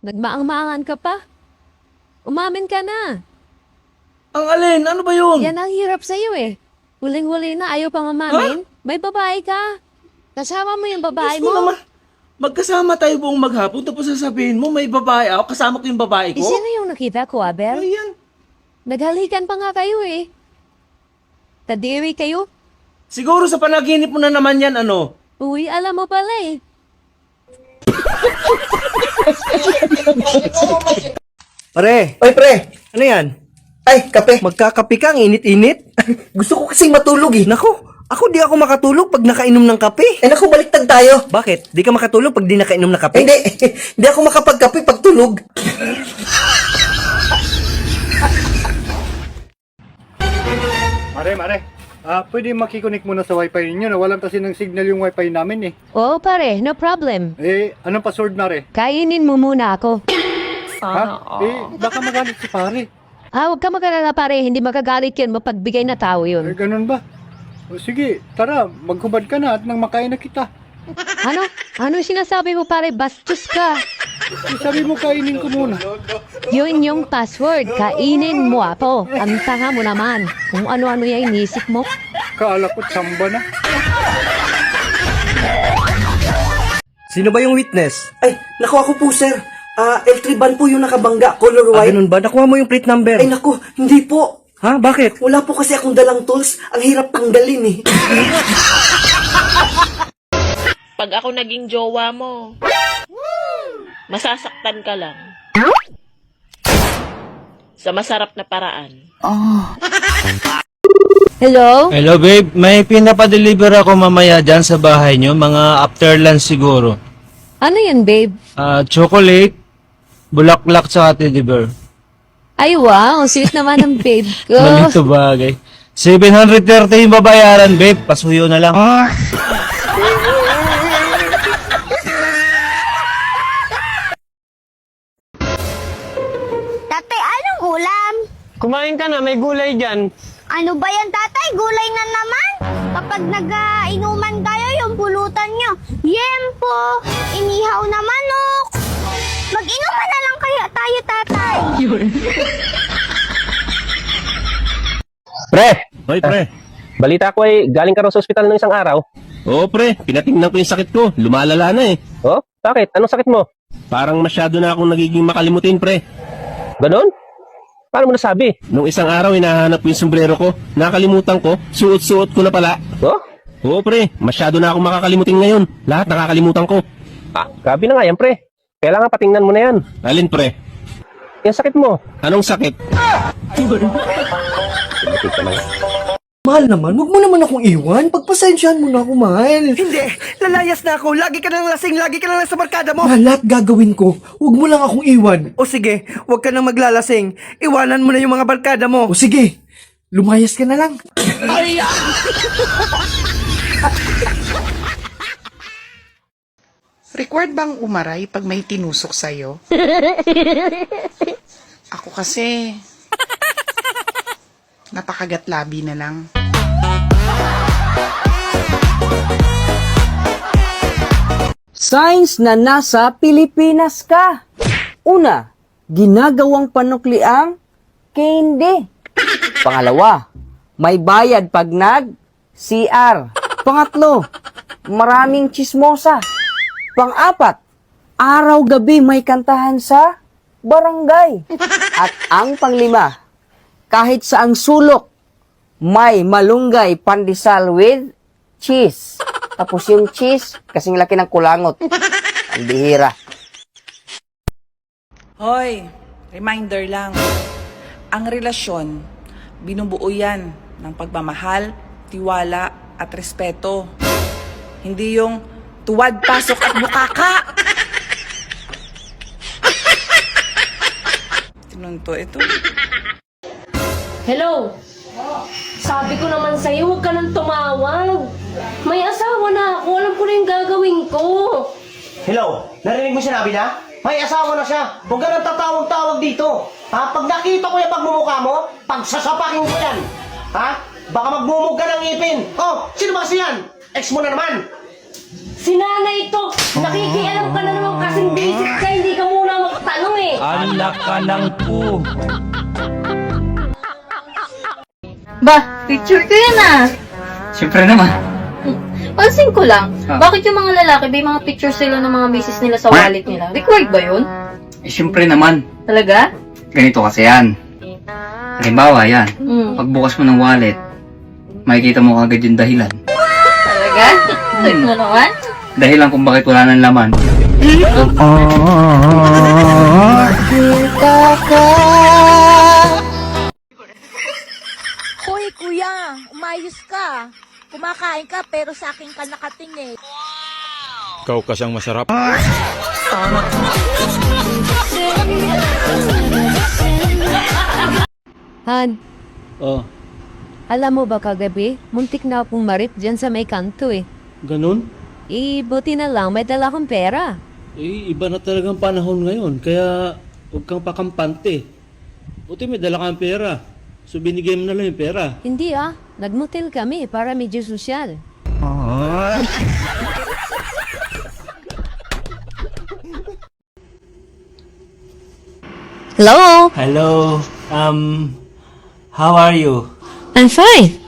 Nagmaang-maangan ka pa? Umamin ka na. Ang alin? Ano ba yun? Yan ang hirap sa'yo eh. Huling-huli na, ayaw pang umamin. May babae ka. Kasama mo yung babae Gusto mo. naman. Magkasama tayo buong maghapon tapos sasabihin mo may babae ako. Kasama ko yung babae ko. Sino yung nakita ko, Abel? Ayan. Naghalikan pa nga kayo eh. Tadiri kayo. Siguro sa panaginip mo na naman yan, ano? Uy, alam mo pala eh. Pare, Oy, pre. ano yan? Ay, kape. Magkakape ka, ang init-init? Gusto ko kasing matulog eh. Naku, ako di ako makatulog pag nakainom ng kape. Eh, naku, baliktad tayo. Bakit? Di ka makatulog pag di nakainom ng kape? Hindi, hindi ako makapagkape pag tulog. Mare. Pwede makikonik muna sa wifi ninyo na walang kasi ng signal yung wifi namin eh. Oo pare, no problem. Anong password Mare? Kainin mo muna ako. Baka magalit si pare. Huwag ka mag-alala pare, hindi magagalit yan, mapagbigay na tao yun. Ganun ba? O, sige, tara, maghubad ka na at nang makain na kita. Ano? Ano sinasabi mo pare? Bastos ka. Sabi mo kainin ko muna. Yun yung password. Kainin mo ako. Ang tanga mo naman. Kung ano-ano yung inisip mo. Kaala ko tsamba na. Sino ba yung witness? Ay, naku, ako po, sir. L3 van po yung nakabangga, color white. Ganun ba? Nakuha mo yung plate number. Ay, naku, hindi po. Ha? Bakit? Wala po kasi akong dalang tools. Ang hirap tanggalin eh. Pag ako naging jowa mo, masasaktan ka lang. Sa masarap na paraan. Hello? Hello babe, may pinapadeliver ako mamaya dyan sa bahay nyo, mga after lunch siguro. Ano yan babe? Chocolate, bulaklak sa teddy bear. Ay wow, sweet naman ng babe ko. Malito bagay. 730 yung babayaran babe, pasuyo na lang. Tatay, anong ulam? Kumain ka na, may gulay dyan. Ano ba yan, tatay? Gulay na naman? Kapag nag-inuman kayo, yung pulutan nyo, yempo, inihaw na manok. Mag-inuman na lang kaya tayo, tatay. Pre, Hoy, pre. balita ko ay galing ka raw sa ospital ng isang araw. Oo, pre. Pinatingnan ko yung sakit ko. Lumalala na eh. Oh, bakit? Anong sakit mo? Parang masyado na akong nagiging makalimutin, pre. Ganon? Paano mo nasabi? Nung isang araw, hinahanap ko yung sombrero ko. Nakalimutan ko. Suot-suot ko na pala. Oh? Oo, pre. Masyado na akong makakalimutin ngayon. Lahat nakakalimutan ko. Grabe na nga yan, pre. Kailangan patingnan mo na yan. Alin, pre? Yung sakit mo. Anong sakit? Mahal naman, huwag mo naman akong iwan. Pagpasensyahan mo na ako, mahal. Hindi, lalayas na ako. Lagi ka nang lasing, lagi ka nang sa barkada mo. Mahal, lahat gagawin ko. Huwag mo lang akong iwan. O sige, huwag ka nang maglalasing. Iwanan mo na yung mga barkada mo. O sige, lumayas ka na lang. Required bang umaray pag may tinusok sa'yo? Ako kasi, napakagat labi na lang. Signs na nasa Pilipinas ka. Una, ginagawang panukliang hindi. Pangalawa, may bayad pag nag-CR. Pangatlo, maraming chismosa. Pang-apat, araw-gabi may kantahan sa barangay. At ang panglima, kahit saang sulok, may malunggay pandesal with cheese. Tapos yung cheese, kasing laki ng kulangot. Ang bihira. Hoy, reminder lang. Ang relasyon, binubuo yan ng pagmamahal, tiwala, at respeto. Hindi yung tuwad, pasok at bukaka. Tinunto ito. Hello? Sabi ko naman sa'yo, huwag ka nang tumawag. May asawa na ako, alam ko na yung gagawin ko. Hello, narinig mo sinabi na? May asawa na siya. Huwag ka nang tatawag-tawag dito. Ha? Pag nakita ko yung pagmumukha mo, pagsasapakin ko yan. Ha? Baka magmumug ka ng ipin. Oh, sino ba kasi yan? Ex mo na naman. Si nanay ito, nakikialam ka na naman kasing basic ka, hindi ka muna makatal Wala ka ng po. Ba, picture ko yan ah. Siyempre naman. Pansin ko lang, bakit yung mga lalaki, may mga pictures sila ng mga misis nila sa wallet nila? Required ba yun? Siyempre naman. Talaga? Ganito kasi yan. Halimbawa yan. Pagbukas mo ng wallet, makikita mo agad yung dahilan. Talaga? Sweet mo naman? Dahilan kung bakit wala ng laman. Hoy kuya, umayos ka. Kumakain ka pero sa akin ka nakatingin. Ikaw kasang masarap. Han, Oh, alam mo ba kagabi, muntik na akong marip dyan sa may kanto eh. ganun? Buti na lang, may dala kang pera. Iba na talagang panahon ngayon, kaya huwag kang pakampante. Buti may dala kang pera. So binigay mo na lang yung pera. Hindi nagmotel kami para medyo sosyal. Hello, Hello. How are you? I'm fine.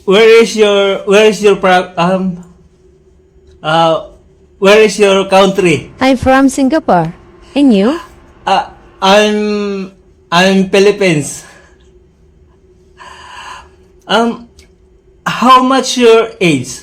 Where is your where is your country? I'm from Singapore. And you? I'm Philippines. How much your age?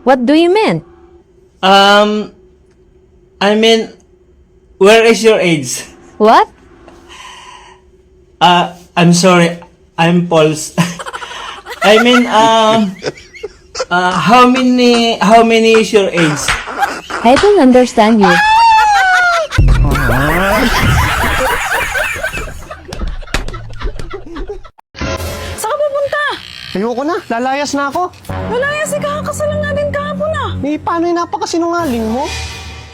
What do you mean? I mean, where is your age? What? I'm sorry, I'm Pauls. I mean, how many is your age? I don't understand you. Saan ka pupunta? Ayoko na, lalayas na ako. Lalayas, kakakasal lang natin kahapon ah. Paano yung napakasinungaling mo?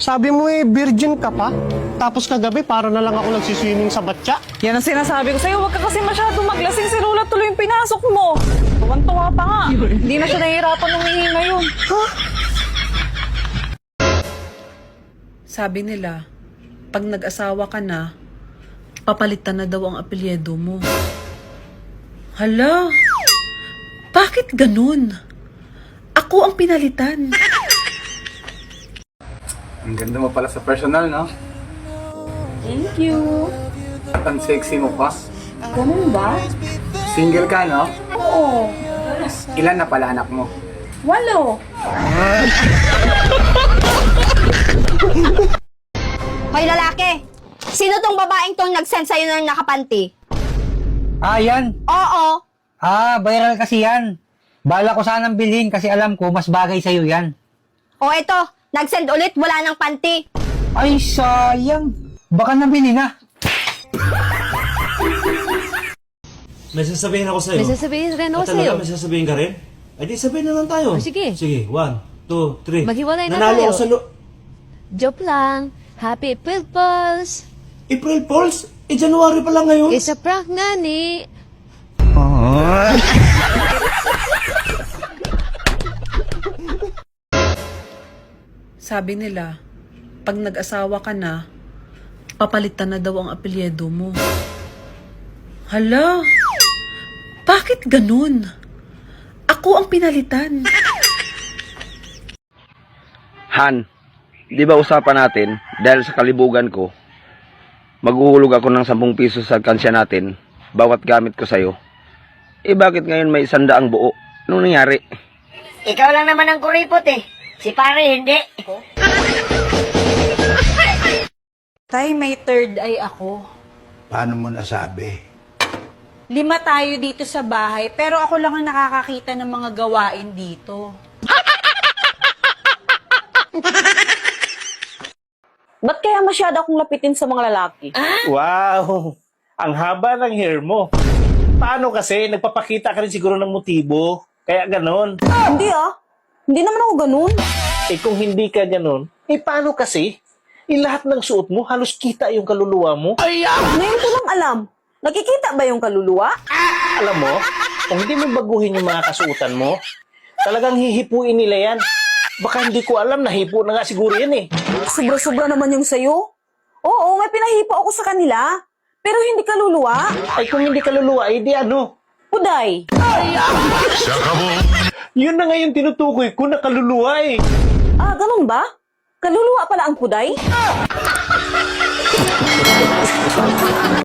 Sabi mo virgin ka pa? Tapos kagabi, para na lang ako nagsiswimming sa batya. Yan ang sinasabi ko sa'yo, huwag ka kasi masyadong maglasing. Si Lola tuloy yung pinasok mo. Tuwan-tuwa pa nga. Hindi na siya nahihirapan humingi ngayon. Sabi nila, pag nag-asawa ka na, papalitan na daw ang apelyido mo. Hala, bakit ganun? Ako ang pinalitan. Ang ganda mo pala sa personal, no? Thank you. At ang sexy mo pa. Ganun ba? Single ka, no? Oo. Ilan na pala anak mo? 8. Hoy lalaki, sino tong babaeng tong nag-send sa'yo ng nakapanti? Yan. Oo. Viral kasi yan. Bala ko sanang bilhin kasi alam ko mas bagay sa'yo yan. O eto, nag-send ulit, wala nang panty. Ay, sayang. Baka nabili na. May sasabihin ako sa'yo. May sasabihin rin ako Talaga, sa'yo. may sasabihin ka rin? Ay di sabihin na lang tayo. Sige. Sige, 1, 2, 3. Maghiwalay na Nanalo tayo. ako sa Joke lang. Happy April Fools! April Fools? January pa lang ngayon. It's a prank nga ni. Sabi nila, pag nag-asawa ka na, papalitan na daw ang apelyido mo. Hala, bakit ganun? Ako ang pinalitan. Han, di ba usapan natin, dahil sa kalibugan ko, maghuhulog ako ng 10 piso sa kansya natin, bawat gamit ko sa'yo. Bakit ngayon may 100 buo? Anong nangyari? Ikaw lang naman ang kuripot eh. Si pare hindi. Tay, may third eye ako. Paano mo nasabi? 5 tayo dito sa bahay, pero ako lang ang nakakakita ng mga gawain dito. Ba't kaya masyado akong lapitin sa mga lalaki? Wow! Ang haba ng hair mo. Paano kasi? Nagpapakita ka rin siguro ng motibo. Kaya ganon. Hindi Hindi naman ako ganun. Kung hindi ka ganon, paano kasi? Lahat ng suot mo, halos kita yung kaluluwa mo. Ngayon ko lang alam. Nakikita ba yung kaluluwa? Alam mo, kung hindi mo baguhin yung mga kasuotan mo, talagang hihipuin nila yan. Baka hindi ko alam, nahipo na nga siguro yan eh. Sobra-sobra naman yung sayo. Oo, may pinahipo ako sa kanila. Pero hindi kaluluwa. Ay kung hindi kaluluwa, eh di ano? Puday. Yun na nga yung tinutukoy ko na kaluluwa eh. Ah, ganun ba? Kaluluwa pala ang puday?